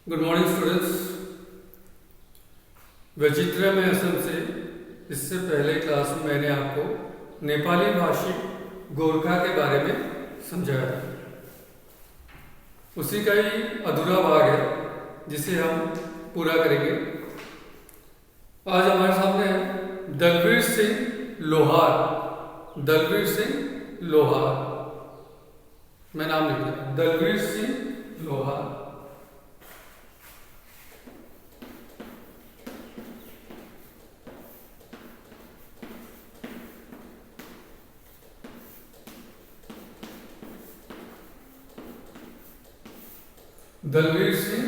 Good morning students. विचित्र में असम से इससे पहले क्लास में मैंने आपको नेपाली भाषी गोरखा के बारे में समझाया था। उसी का ही अधूरा भाग है जिसे हम पूरा करेंगे। आज हमारे सामने है दलवीर सिंह लोहार। दलवीर सिंह लोहार, मैं नाम लिख दिया, दलवीर सिंह लोहार। दलवीर सिंह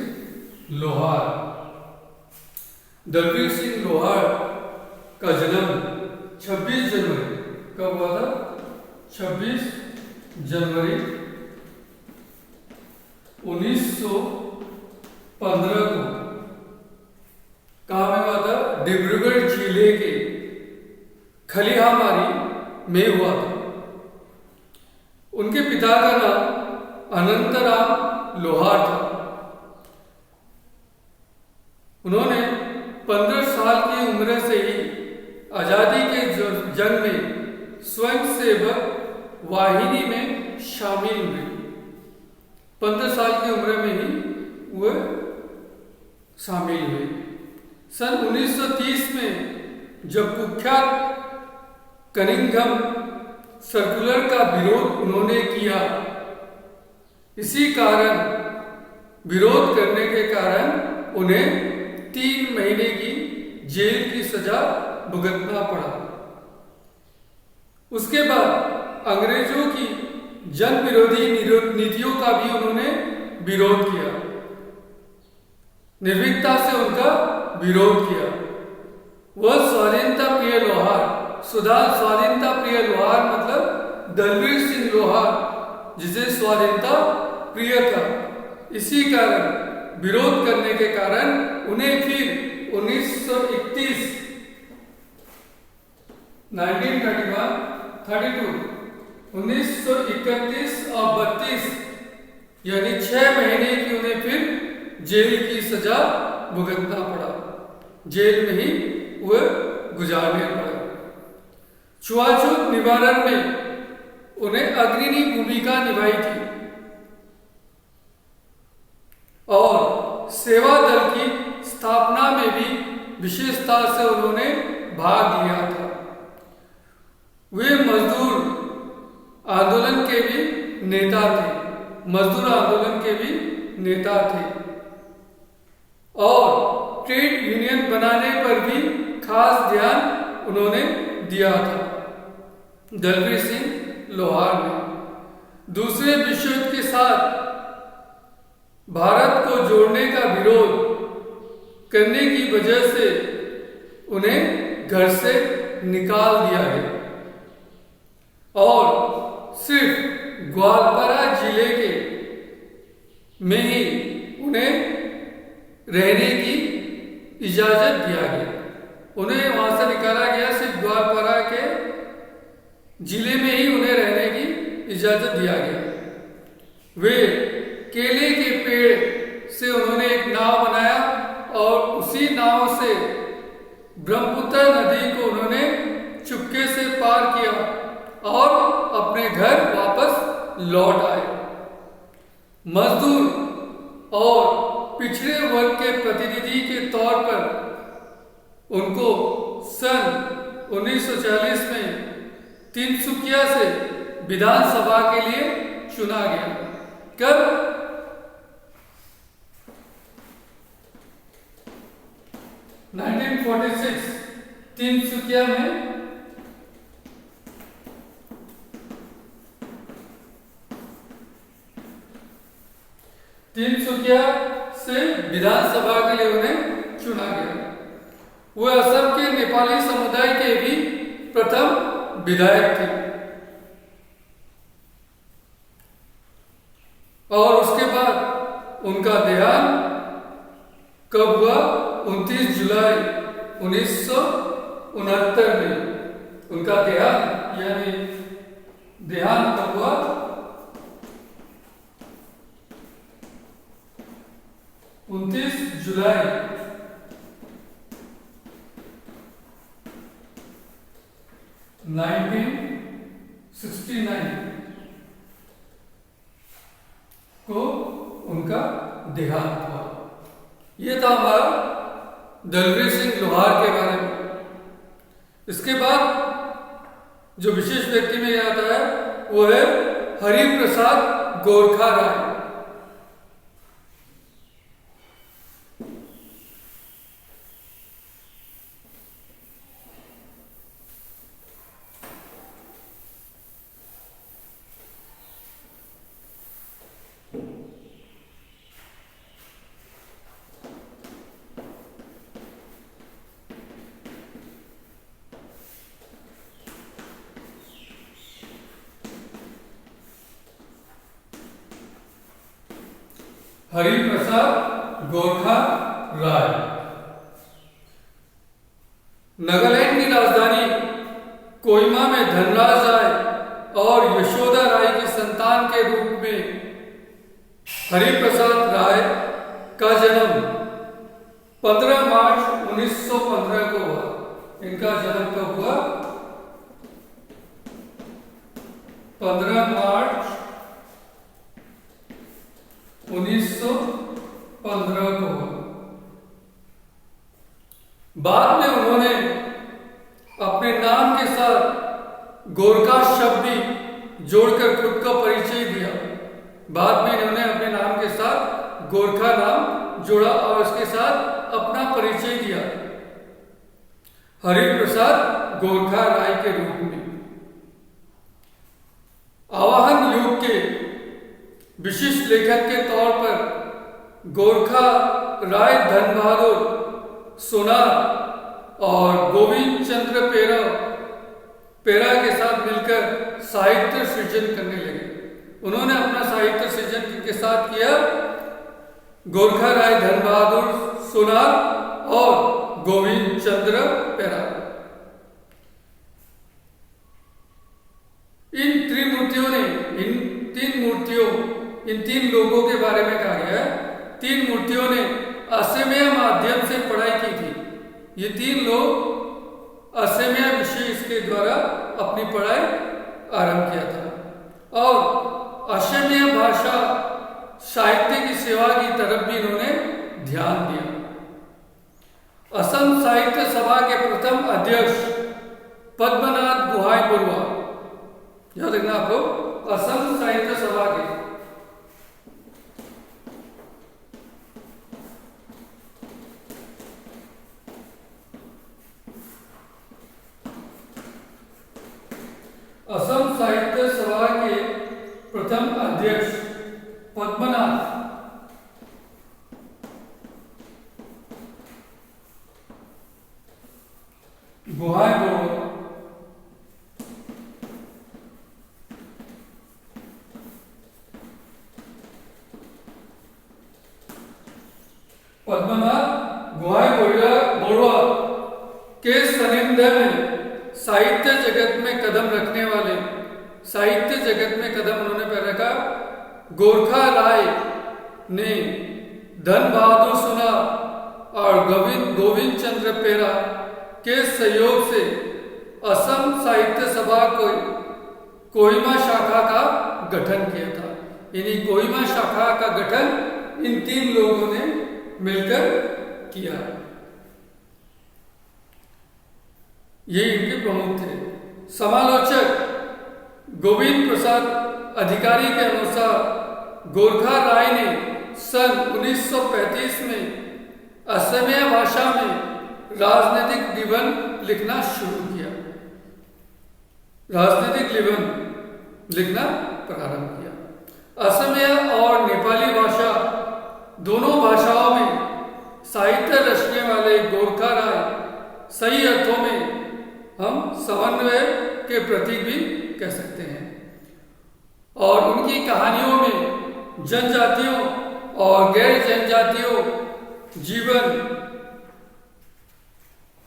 लोहार। दलवीर सिंह लोहार का जन्म 26 जनवरी कब हुआ था? 26 जनवरी 1915 को कहाँ में हुआ था? डिब्रूगढ़ जिले के खलिहामारी में हुआ था। उनके पिता का नाम अनंतराम लोहार था। उन्होंने 15 साल की उम्र से ही आजादी के जंग में स्वयंसेवक वाहिनी में शामिल हुए। 15 साल की उम्र में ही वह शामिल हुए। सन 1930 में जब कुख्यात कनिंघम सर्कुलर का विरोध उन्होंने किया, इसी कारण विरोध करने के कारण उन्हें 3 महीने की जेल की सजा भुगतना पड़ा। उसके बाद अंग्रेजों की जन विरोधी नीतियों का भी उन्होंने विरोध किया, निर्भीकता से उनका विरोध किया। वह स्वाधीनता प्रिय लोहार, स्वाधीनता प्रिय लोहार मतलब दलवीर सिंह लोहार, जिसे स्वाधीनता प्रिय था। इसी कारण विरोध करने के कारण उन्हें फिर 1931 1931 और 32 यानी 6 महीने की उन्हें फिर जेल की सजा भुगतना पड़ा। जेल में ही वह गुजारने पड़ा। छुआछूत निवारण में उन्हें अग्रणी भूमिका निभाई थी और सेवा दल की स्थापना में भी विशेषता से उन्होंने भाग लिया था। वे मजदूर आंदोलन के भी नेता थे, और ट्रेड यूनियन बनाने पर भी खास ध्यान उन्होंने दिया था। दलवीर सिंह लोहार ने दूसरे विश्व युद्ध के साथ भारत को जोड़ने का विरोध करने की वजह से उन्हें घर से निकाल दिया है और सिर्फ ग्वालपारा जिले के में ही उन्हें रहने की इजाजत दिया गया। उन्हें वहां से निकाला गया, सिर्फ ग्वालपारा के जिले में ही उन्हें रहने की इजाजत दिया गया। वे केले के पेड़ से उन्होंने एक नाव बनाया और उसी नाव से ब्रह्मपुत्र नदी को उन्होंने चुपके से पार किया और अपने घर वापस लौट आए। मजदूर और पिछड़े वर्ग के प्रतिनिधि के तौर पर उनको सन 1940 में तिनसुकिया से विधानसभा के लिए चुना गया। कब? 1946 तिनसुकिया में से विधानसभा के लिए उन्हें चुना गया। वह असम के नेपाली समुदाय के भी प्रथम विधायक थे और उसके बाद उनका देहांत कब हुआ? 29 जुलाई 1969 में उनका देहांत कब हुआ? जुलाई 1969 को उनका देहांत हुआ। ये था हमारा दलवीर सिंह लोहार के बारे में। इसके बाद जो विशेष व्यक्ति में याद आया वो है हरिप्रसाद गोरखा राय। हरिप्रसाद गोरखा राय नागालैंड की राजधानी कोहिमा में धनराज राय और यशोदा राय की संतान के रूप में हरिप्रसाद राय का जन्म 15 मार्च 1915 को हुआ। इनका जन्म कब हुआ? 15 मार्च 1915 को हुआ। बाद में उन्होंने अपने नाम के साथ गोरखा शब्द भी जोड़कर खुद का परिचय दिया। बाद में इन्होंने अपने नाम के साथ गोरखा नाम जोड़ा और उसके साथ अपना परिचय दिया हरिप्रसाद गोरखा राय के रूप में। आवाहन युग के विशिष्ट लेखक के तौर पर गोरखा राय धन बहादुर सोनार और गोविंद चंद्र पेरा के साथ मिलकर साहित्य सृजन करने लगे। उन्होंने अपना साहित्य सृजन के साथ किया गोरखा राय धन बहादुर सोनार और गोविंद चंद्र पेरा। इन तीन लोगों के बारे में कहा गया है। 3 मूर्तियों ने असमिया माध्यम से पढ़ाई की थी। ये 3 लोग असमिया विषय के द्वारा अपनी पढ़ाई आरंभ किया था और असमिया भाषा साहित्य की सेवा की तरफ भी इन्होंने ध्यान दिया। असम साहित्य सभा के प्रथम अध्यक्ष पद्मनाथ गोहाई बरुआ, याद रखना आप लोग, असम साहित्य सभा के प्रथम अध्यक्ष पद्मनाथ गोहाई बरुआ के सानिध्य में साहित्य जगत में कदम रखने वाले, साहित्य जगत में कदम उन्होंने पहले रखा। गोरखा राय ने धन बहादुर सोनार और गोविंद चंद्र पेरा के सहयोग से असम साहित्य सभा को कोहिमा शाखा का गठन किया था। यानी कोहिमा शाखा का गठन इन 3 लोगों ने मिलकर किया। ये इनके प्रमुख थे। समालोचक गोविंद प्रसाद अधिकारी के अनुसार गोरखा राय ने सन 1935 में असमिया भाषा में राजनीतिक निबंध लिखना शुरू किया, राजनीतिक निबंध लिखना प्रारंभ किया। असमिया और नेपाली भाषा दोनों भाषाओं में साहित्य रचने वाले गोरखा राय सही अर्थों में हम समन्वय के प्रतीक भी कह सकते हैं और उनकी कहानियों में जनजातियों और गैर जनजातियों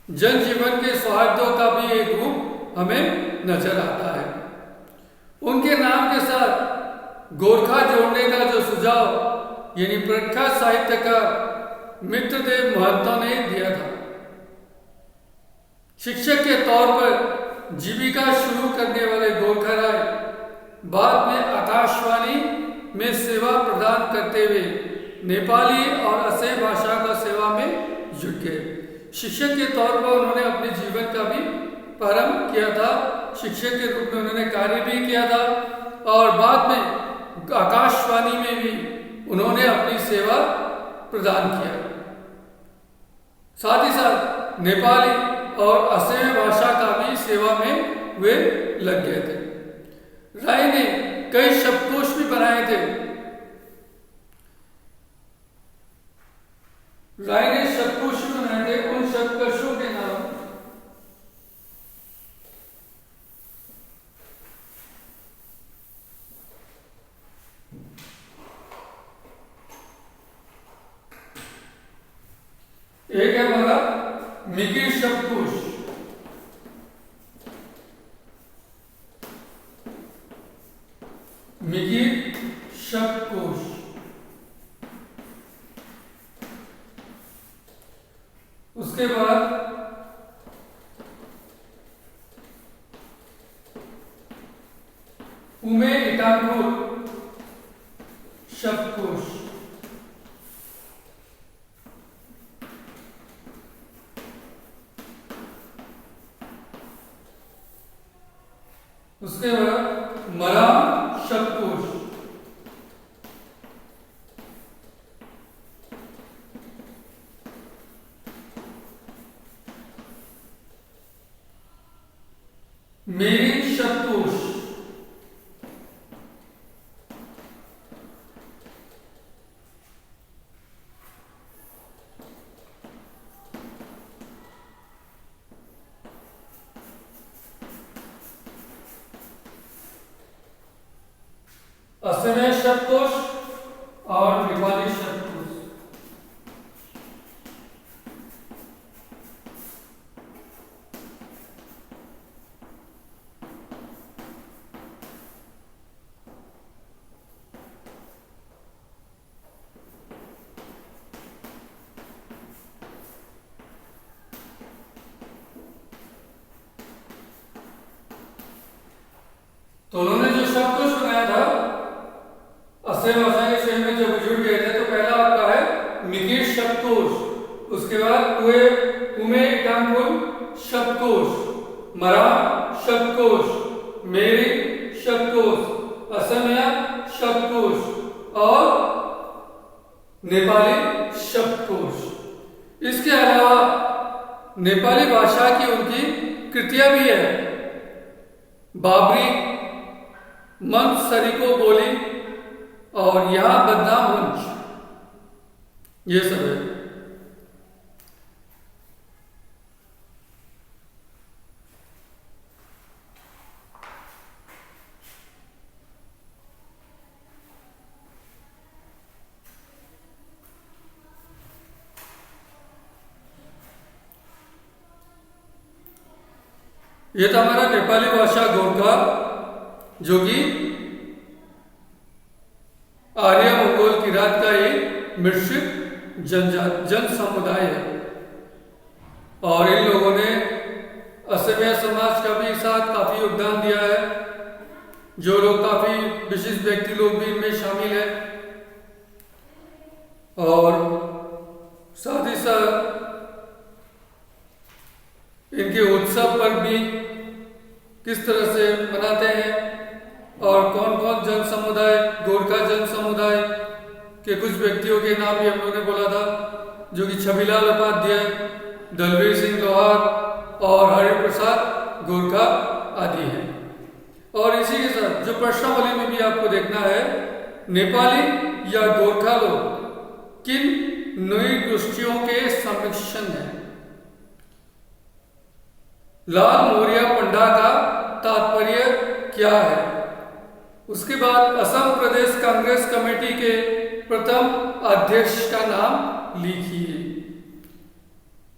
जनजीवन के सौहार्दों का भी एक रूप हमें नजर आता है। उनके नाम के साथ गोरखा जोड़ने का जो सुझाव यानी प्रख्यात साहित्यकार मित्रदेव महतो ने दिया था। शिक्षक के तौर पर जीविका शुरू करने वाले गोरखा राय बाद में आकाशवाणी में सेवा प्रदान करते हुए नेपाली और असम भाषा का सेवा में जुट गए। शिक्षक के तौर पर उन्होंने अपने जीवन का भी प्रारंभ किया था। शिक्षक के रूप में उन्होंने कार्य भी किया था और बाद में आकाशवाणी में भी उन्होंने अपनी सेवा प्रदान किया। साथ ही साथ नेपाली और असम भाषा का भी सेवा में वे लग गए थे। राय ने कई शब्दकोश भी बनाए थे। राय ने शब्दकोश भी बनाए थे। उन शब्दकोशों के नाम एक है हमारा मिकिर शब्दकोश, मिकिर शब्दकोश। उसके बाद उमे इटाकुर शब्दकोश। उसके बाद मराम शब्दकोश। मेरी शब्दकोश। असमिया शब्दकोश और नेपाली शब्दकोश। तो उन्होंने जो शब्दकोश बनाया था असम भाषा के क्षेत्र में जब जुड़ गए थे तो पहला आपका है मिकिर शब्दकोश। उसके बाद उमे इटाकुर शब्दकोश, मराम शब्दकोश, मेरी शब्दकोश, असमिया शब्दकोश और नेपाली शब्दकोश। इसके अलावा नेपाली भाषा की उनकी कृतियां भी है। बाबरी, मंच सरिको बोली और यहां बदनाम मंच, ये सब है। ये था हमारा नेपाली भाषा गोरखा, जो कि आर्य मंगोल किरात का एक मिश्रित जन समुदाय है। और इन लोगों ने असमिया समाज का भी साथ काफी योगदान दिया है। जो लोग काफी विशिष्ट व्यक्ति लोग भी इनमें शामिल है। और साथ ही साथ इनके उत्सव पर भी किस तरह से मनाते हैं और कौन कौन जन समुदाय, गोरखा जन समुदाय के कुछ व्यक्तियों के नाम भी हम लोगों ने बोला था, जो कि छबिलाल उपाध्याय, दलवीर सिंह लोहार और हरिप्रसाद गोरखा आदि हैं। और इसी के साथ जो प्रश्नावली में भी आपको देखना है, नेपाली या गोरखा लोग किन नृगोष्ठियों के समिश्रण हैं। लाल मोरिया पंडा का तात्पर्य क्या है। उसके बाद असम प्रदेश कांग्रेस कमेटी के प्रथम अध्यक्ष का नाम लिखिए।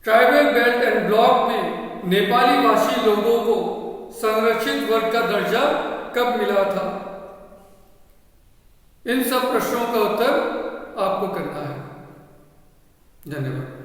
ट्राइबल बेल्ट एंड ब्लॉक में नेपाली भाषी लोगों को संरक्षित वर्ग का दर्जा कब मिला था। इन सब प्रश्नों का उत्तर आपको करना है। धन्यवाद।